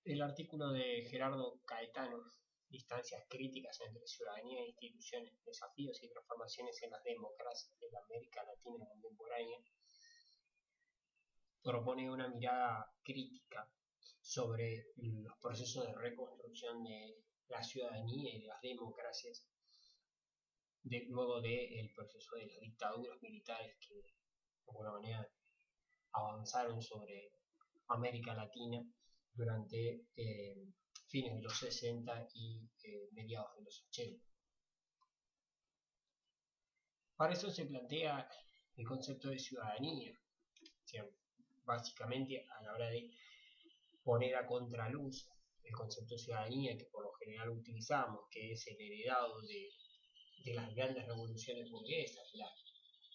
El artículo de Gerardo Caetano, Distancias críticas entre ciudadanía e instituciones, desafíos y transformaciones en las democracias de la América Latina contemporánea, propone una mirada crítica sobre los procesos de reconstrucción de la ciudadanía y de las democracias luego del proceso de las dictaduras militares que de alguna manera avanzaron sobre América Latina durante fines de los 60 y mediados de los 80. Para eso se plantea el concepto de ciudadanía, o sea, básicamente a la hora de poner a contraluz el concepto de ciudadanía que por lo general utilizamos, que es el heredado de las grandes revoluciones burguesas, las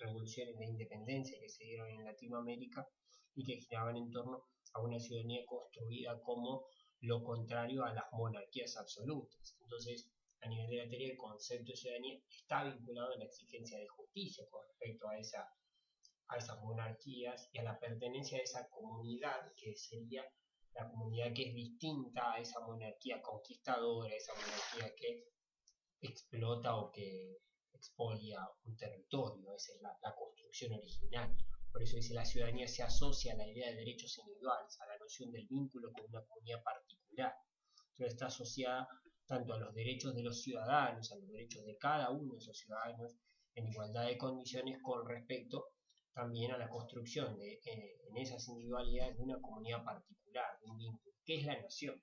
revoluciones de independencia que se dieron en Latinoamérica y que giraban en torno a una ciudadanía construida como lo contrario a las monarquías absolutas. Entonces, a nivel de la teoría, el concepto de ciudadanía está vinculado a la exigencia de justicia con respecto a esas monarquías y a la pertenencia de esa comunidad, que sería la comunidad que es distinta a esa monarquía conquistadora, esa monarquía que explota o que expolia un territorio. Esa es la construcción original. Por eso dice la ciudadanía se asocia a la idea de derechos individuales, a la noción del vínculo con una comunidad particular. Entonces está asociada tanto a los derechos de los ciudadanos, a los derechos de cada uno de esos ciudadanos en igualdad de condiciones con respecto también a la construcción en esas individualidades de una comunidad particular, de un vínculo, que es la nación,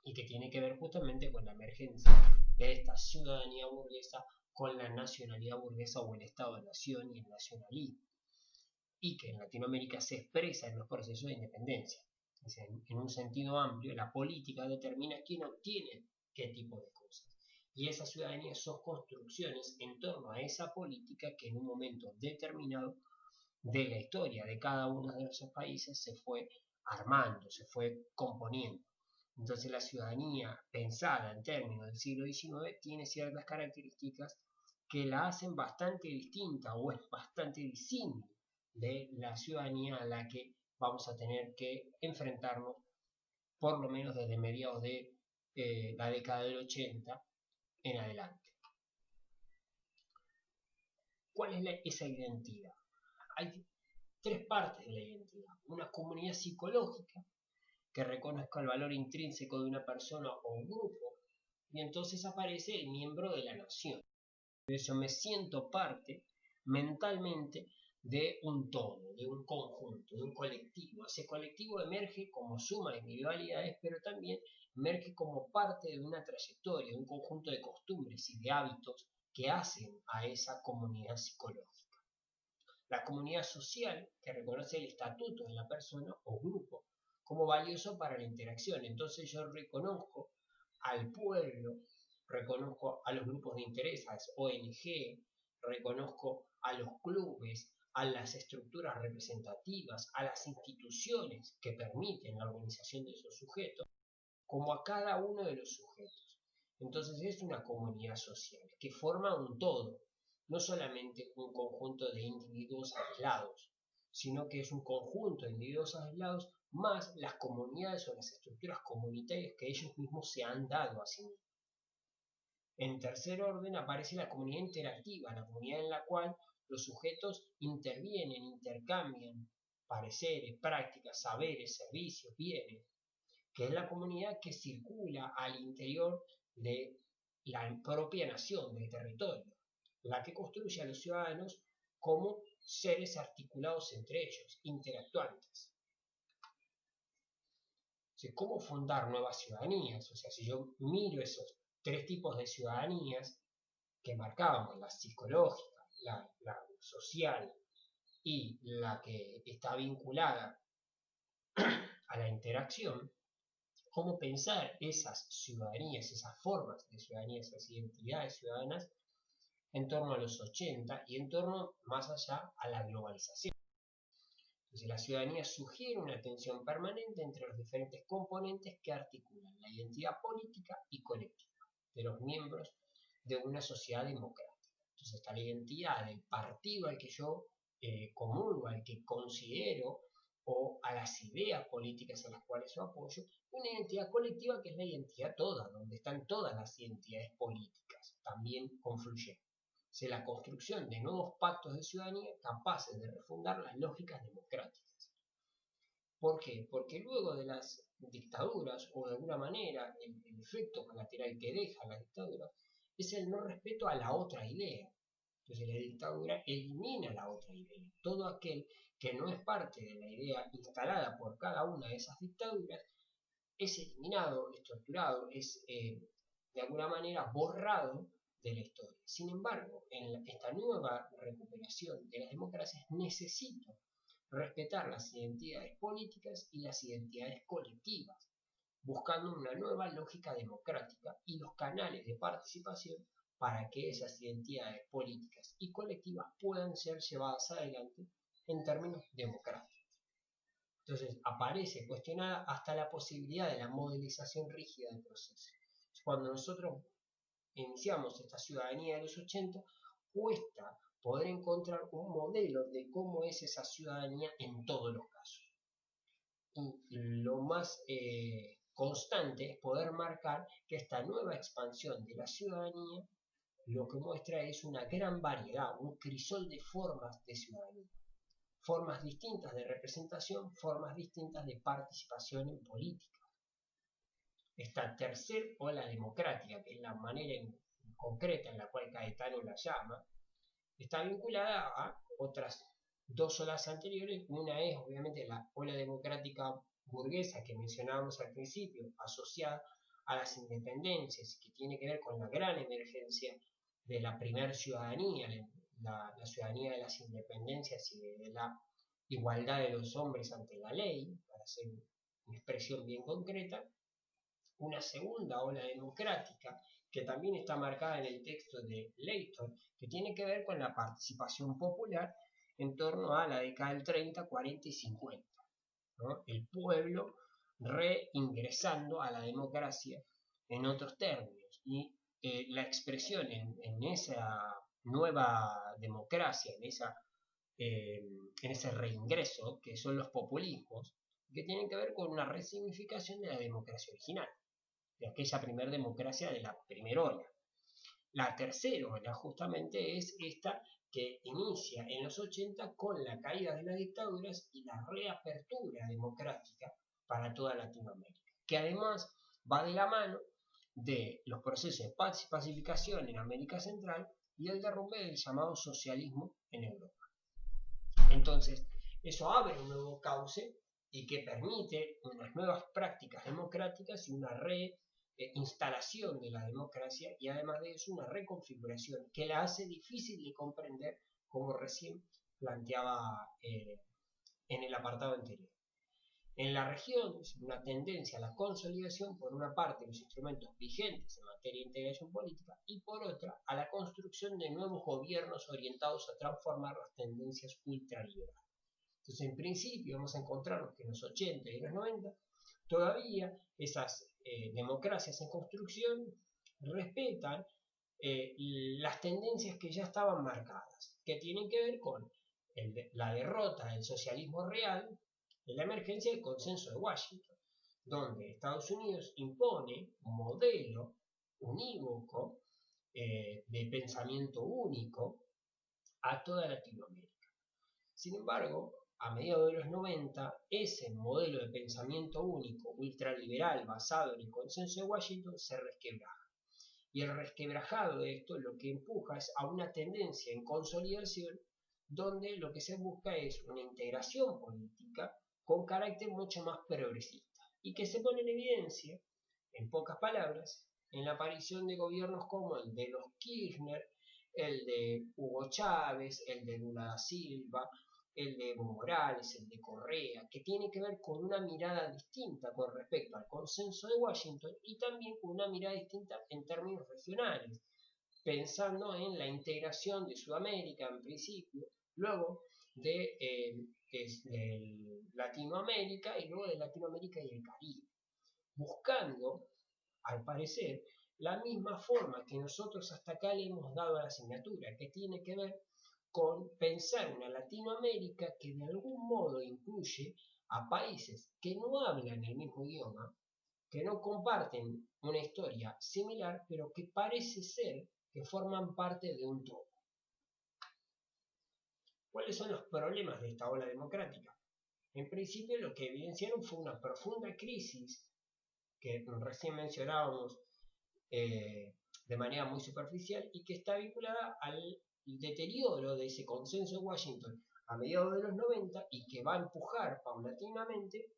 y que tiene que ver justamente con la emergencia de esta ciudadanía burguesa con la nacionalidad burguesa o el Estado-nación y el nacionalismo, y que en Latinoamérica se expresa en los procesos de independencia. En un sentido amplio, la política determina quién obtiene qué tipo de cosas. Y esa ciudadanía son construcciones en torno a esa política que en un momento determinado de la historia de cada uno de esos países se fue armando, se fue componiendo. Entonces la ciudadanía pensada en términos del siglo XIX tiene ciertas características que la hacen bastante distinta o es bastante disímil de la ciudadanía a la que vamos a tener que enfrentarnos por lo menos desde mediados de la década del 80 en adelante. ¿Cuál es esa identidad? Hay tres partes de la identidad. Una comunidad psicológica que reconozca el valor intrínseco de una persona o un grupo, y entonces aparece el miembro de la nación. Por eso me siento parte mentalmente de un todo, de un conjunto, de un colectivo. Ese colectivo emerge como suma de individualidades, pero también emerge como parte de una trayectoria, de un conjunto de costumbres y de hábitos que hacen a esa comunidad psicológica. La comunidad social, que reconoce el estatuto de la persona o grupo como valioso para la interacción. Entonces yo reconozco al pueblo, reconozco a los grupos de interés, a las ONG, reconozco a los clubes, a las estructuras representativas, a las instituciones que permiten la organización de esos sujetos, como a cada uno de los sujetos. Entonces es una comunidad social que forma un todo, no solamente un conjunto de individuos aislados, sino que es un conjunto de individuos aislados más las comunidades o las estructuras comunitarias que ellos mismos se han dado a sí mismos. En tercer orden aparece la comunidad interactiva, la comunidad en la cual los sujetos intervienen, intercambian pareceres, prácticas, saberes, servicios, bienes, que es la comunidad que circula al interior de la propia nación, del territorio, la que construye a los ciudadanos como seres articulados entre ellos, interactuantes. O sea, ¿cómo fundar nuevas ciudadanías? O sea, si yo miro esos tres tipos de ciudadanías que marcábamos, la psicológica, la social y la que está vinculada a la interacción, cómo pensar esas ciudadanías, esas formas de ciudadanía, esas identidades ciudadanas en torno a los 80 y en torno más allá a la globalización. Entonces la ciudadanía sugiere una tensión permanente entre los diferentes componentes que articulan la identidad política y colectiva de los miembros de una sociedad democrática. Entonces está la identidad del partido al que yo comulgo, al que considero o a las ideas políticas a las cuales yo apoyo, una identidad colectiva que es la identidad toda, donde están todas las identidades políticas, también confluyendo. O sea, la construcción de nuevos pactos de ciudadanía capaces de refundar las lógicas democráticas. ¿Por qué? Porque luego de las dictaduras, o de alguna manera el efecto colateral que deja la dictadura, es el no respeto a la otra idea. Entonces la dictadura elimina la otra idea. Todo aquel que no es parte de la idea instalada por cada una de esas dictaduras es eliminado, es torturado, es de alguna manera borrado de la historia. Sin embargo, en esta nueva recuperación de las democracias necesito respetar las identidades políticas y las identidades colectivas, buscando una nueva lógica democrática y los canales de participación para que esas identidades políticas y colectivas puedan ser llevadas adelante en términos democráticos. Entonces aparece cuestionada hasta la posibilidad de la modelización rígida del proceso. Cuando nosotros iniciamos esta ciudadanía de los 80, cuesta poder encontrar un modelo de cómo es esa ciudadanía en todos los casos. Y lo más constante es poder marcar que esta nueva expansión de la ciudadanía lo que muestra es una gran variedad, un crisol de formas de ciudadanía. Formas distintas de representación, formas distintas de participación en política. Esta tercera ola democrática, que es la manera concreta en la cual Caetano la llama, está vinculada a otras dos olas anteriores. Una es obviamente la ola democrática burguesa que mencionábamos al principio, asociada a las independencias, que tiene que ver con la gran emergencia de la primer ciudadanía, la ciudadanía de las independencias y de la igualdad de los hombres ante la ley, para hacer una expresión bien concreta. Una segunda ola democrática que también está marcada en el texto de Leighton, que tiene que ver con la participación popular en torno a la década del 30, 40 y 50. ¿No? El pueblo reingresando a la democracia en otros términos. Y la expresión en esa nueva democracia, en ese reingreso, que son los populismos, que tienen que ver con una resignificación de la democracia original, de aquella primera democracia de la primera ola. La tercera ola justamente es esta que inicia en los 80 con la caída de las dictaduras y la reapertura democrática para toda Latinoamérica, que además va de la mano de los procesos de paz y pacificación en América Central y el derrumbe del llamado socialismo en Europa. Entonces, eso abre un nuevo cauce y que permite unas nuevas prácticas democráticas y una instalación de la democracia, y además de eso una reconfiguración que la hace difícil de comprender, como recién planteaba en el apartado anterior. En la región es una tendencia a la consolidación, por una parte, de los instrumentos vigentes en materia de integración política y por otra a la construcción de nuevos gobiernos orientados a transformar las tendencias ultraliberales. Entonces, en principio, vamos a encontrarnos que en los 80 y en los 90 todavía esas democracias en construcción respetan las tendencias que ya estaban marcadas, que tienen que ver con la derrota del socialismo real en la emergencia del consenso de Washington, donde Estados Unidos impone un modelo unívoco de pensamiento único a toda Latinoamérica. Sin embargo, a mediados de los 90, ese modelo de pensamiento único, ultraliberal, basado en el consenso de Washington, se resquebraja. Y el resquebrajado de esto lo que empuja es a una tendencia en consolidación, donde lo que se busca es una integración política con carácter mucho más progresista, y que se pone en evidencia, en pocas palabras, en la aparición de gobiernos como el de los Kirchner, el de Hugo Chávez, el de Lula da Silva, el de Evo Morales, el de Correa, que tiene que ver con una mirada distinta con respecto al consenso de Washington y también con una mirada distinta en términos regionales, pensando en la integración de Sudamérica en principio, luego de Latinoamérica y luego de Latinoamérica y el Caribe, buscando, al parecer, la misma forma que nosotros hasta acá le hemos dado a la asignatura, que tiene que ver con pensar una Latinoamérica que de algún modo incluye a países que no hablan el mismo idioma, que no comparten una historia similar, pero que parece ser que forman parte de un todo. ¿Cuáles son los problemas de esta ola democrática? En principio, lo que evidenciaron fue una profunda crisis que recién mencionábamos de manera muy superficial y que está vinculada al deterioro de ese consenso de Washington a mediados de los 90 y que va a empujar paulatinamente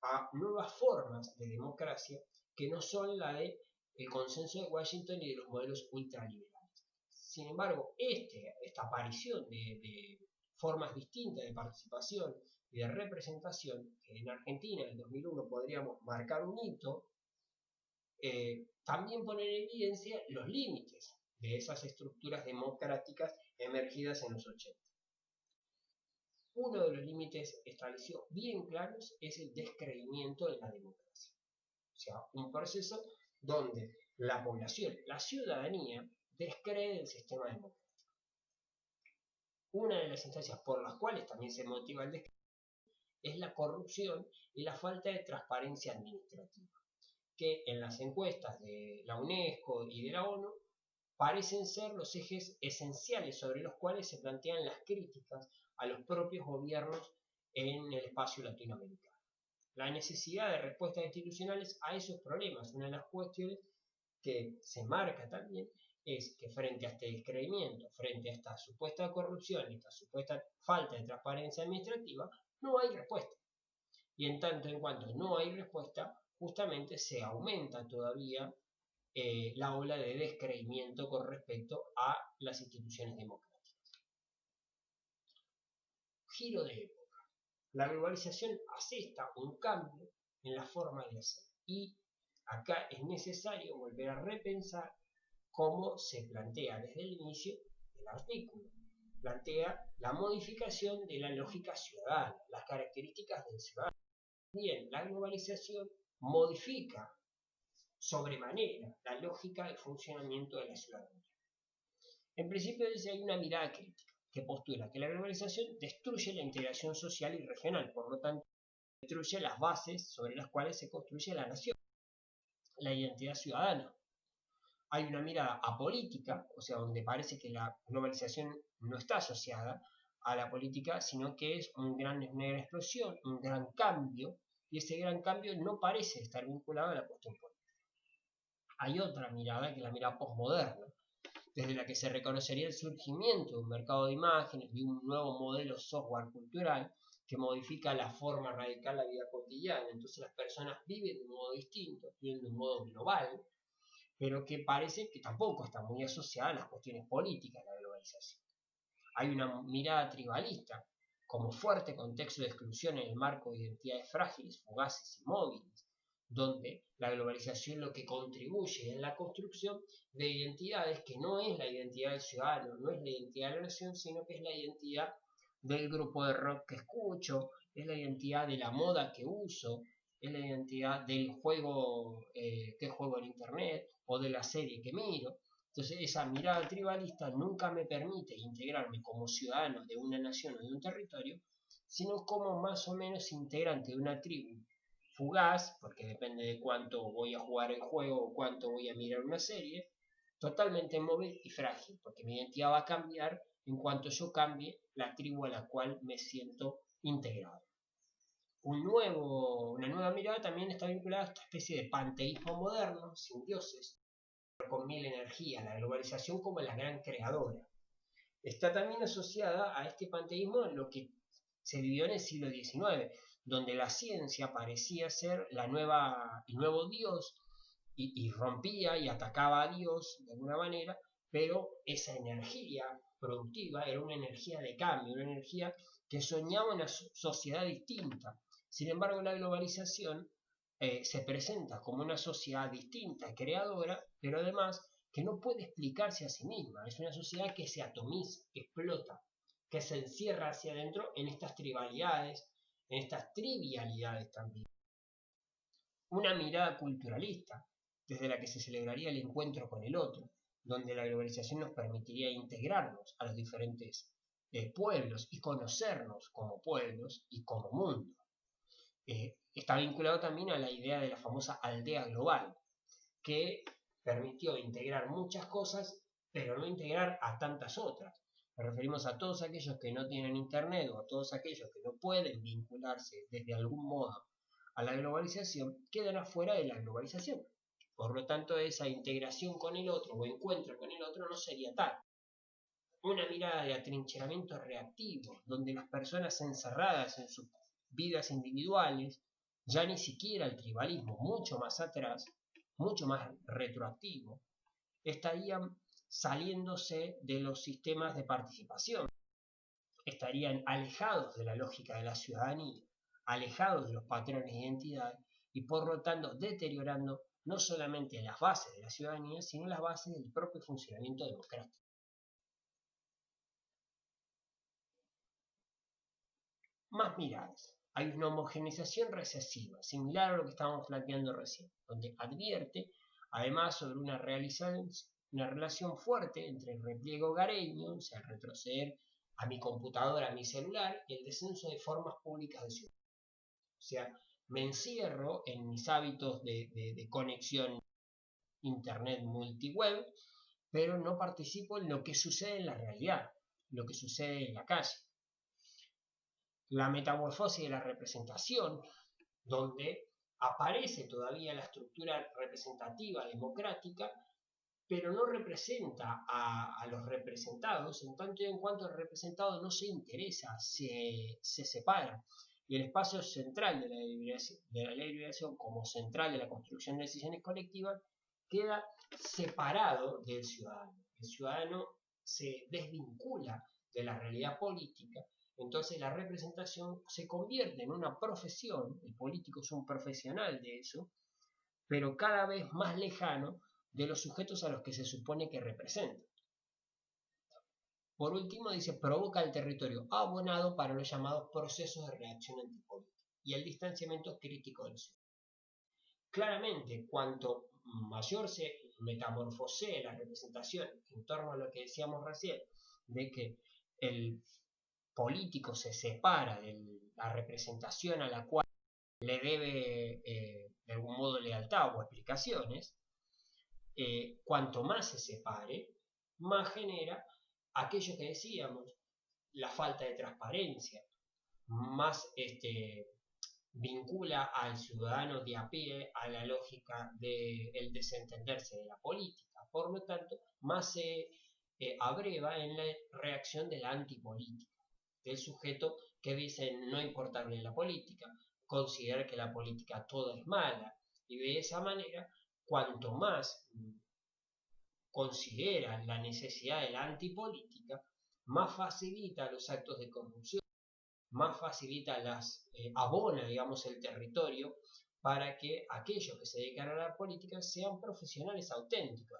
a nuevas formas de democracia que no son la de el consenso de Washington y de los modelos ultraliberales. Sin embargo, esta aparición de formas distintas de participación y de representación, que en Argentina en el 2001 podríamos marcar un hito, también pone en evidencia los límites de esas estructuras democráticas emergidas en los 80. Uno de los límites establecidos bien claros es el descreimiento de la democracia. O sea, un proceso donde la población, la ciudadanía, descree del sistema democrático. Una de las instancias por las cuales también se motiva el descreimiento es la corrupción y la falta de transparencia administrativa, que en las encuestas de la UNESCO y de la ONU parecen ser los ejes esenciales sobre los cuales se plantean las críticas a los propios gobiernos en el espacio latinoamericano. La necesidad de respuestas institucionales a esos problemas, una de las cuestiones que se marca también, es que frente a este descreimiento, frente a esta supuesta corrupción, esta supuesta falta de transparencia administrativa, no hay respuesta. Y en tanto en cuanto no hay respuesta, justamente se aumenta todavía la ola de descreimiento con respecto a las instituciones democráticas. Giro de época. La globalización asesta un cambio en la forma de hacer y acá es necesario volver a repensar cómo se plantea desde el inicio del artículo. Plantea la modificación de la lógica ciudadana, las características del ciudadano. Bien, la globalización modifica sobremanera la lógica de funcionamiento de la ciudadanía. En principio hay una mirada crítica que postula que la globalización destruye la integración social y regional, por lo tanto destruye las bases sobre las cuales se construye la nación, la identidad ciudadana. Hay una mirada apolítica, o sea, donde parece que la globalización no está asociada a la política, sino que es una gran explosión, un gran cambio, y ese gran cambio no parece estar vinculado a la cuestión política. Hay otra mirada, que es la mirada posmoderna, desde la que se reconocería el surgimiento de un mercado de imágenes, de un nuevo modelo software cultural que modifica la forma radical de la vida cotidiana. Entonces las personas viven de un modo distinto, viven de un modo global, pero que parece que tampoco está muy asociada a las cuestiones políticas de la globalización. Hay una mirada tribalista, como fuerte contexto de exclusión en el marco de identidades frágiles, fugaces y móviles, donde la globalización lo que contribuye es la construcción de identidades que no es la identidad del ciudadano, no es la identidad de la nación, sino que es la identidad del grupo de rock que escucho, es la identidad de la moda que uso, es la identidad del juego que juego en internet o de la serie que miro. Entonces esa mirada tribalista nunca me permite integrarme como ciudadano de una nación o de un territorio, sino como más o menos integrante de una tribu fugaz, porque depende de cuánto voy a jugar el juego o cuánto voy a mirar una serie, totalmente móvil y frágil, porque mi identidad va a cambiar en cuanto yo cambie la tribu a la cual me siento integrado. Una nueva mirada también está vinculada a esta especie de panteísmo moderno, sin dioses, con mil energías, la globalización como la gran creadora. Está también asociada a este panteísmo en lo que se vivió en el siglo XIX, donde la ciencia parecía ser el nuevo Dios y rompía y atacaba a Dios de alguna manera, pero esa energía productiva era una energía de cambio, una energía que soñaba una sociedad distinta. Sin embargo, la globalización se presenta como una sociedad distinta, creadora, pero además que no puede explicarse a sí misma. Es una sociedad que se atomiza, que explota, que se encierra hacia adentro en estas tribalidades, en estas trivialidades también. Una mirada culturalista, desde la que se celebraría el encuentro con el otro, donde la globalización nos permitiría integrarnos a los diferentes pueblos y conocernos como pueblos y como mundo. Está vinculado también a la idea de la famosa aldea global, que permitió integrar muchas cosas, pero no integrar a tantas otras. Nos referimos a todos aquellos que no tienen internet o a todos aquellos que no pueden vincularse desde algún modo a la globalización, quedan afuera de la globalización. Por lo tanto, esa integración con el otro o encuentro con el otro no sería tal. Una mirada de atrincheramiento reactivo, donde las personas encerradas en sus vidas individuales, ya ni siquiera el tribalismo, mucho más atrás, mucho más retroactivo, estarían saliéndose de los sistemas de participación, estarían alejados de la lógica de la ciudadanía, alejados de los patrones de identidad y por lo tanto deteriorando no solamente las bases de la ciudadanía, sino las bases del propio funcionamiento democrático. Más miradas. Hay una homogeneización recesiva, similar a lo que estábamos planteando recién, donde advierte además sobre una relación fuerte entre el repliegue hogareño, o sea, el retroceder a mi computadora, a mi celular, y el descenso de formas públicas de ciudad. O sea, me encierro en mis hábitos de conexión internet multiweb, pero no participo en lo que sucede en la realidad, lo que sucede en la calle. La metamorfosis de la representación, donde aparece todavía la estructura representativa democrática, pero no representa a los representados, en tanto y en cuanto el representado no se interesa, se separa. Y el espacio central de la ley de liberación, como central de la construcción de decisiones colectivas, queda separado del ciudadano. El ciudadano se desvincula de la realidad política, entonces la representación se convierte en una profesión, el político es un profesional de eso, pero cada vez más lejano de los sujetos a los que se supone que representa. Por último, dice, provoca el territorio abonado para los llamados procesos de reacción antipolítica y el distanciamiento crítico del ciudadano. Claramente, cuanto mayor se metamorfosee la representación en torno a lo que decíamos recién, de que el político se separa de la representación a la cual le debe de algún modo lealtad o explicaciones, cuanto más se separe, más genera aquello que decíamos, la falta de transparencia, más vincula al ciudadano de a pie a la lógica del desentenderse de la política. Por lo tanto, más se abreva en la reacción de la antipolítica, del sujeto que dice no importarle la política, considerar que la política toda es mala, y de esa manera, cuanto más considera la necesidad de la antipolítica, más facilita los actos de corrupción, más facilita abona, digamos, el territorio para que aquellos que se dedican a la política sean profesionales auténticos.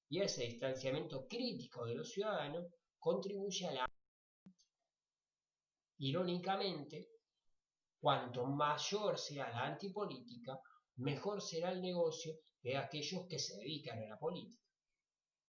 Y ese distanciamiento crítico de los ciudadanos contribuye a la... Irónicamente, cuanto mayor sea la antipolítica, mejor será el negocio de aquellos que se dedican a la política.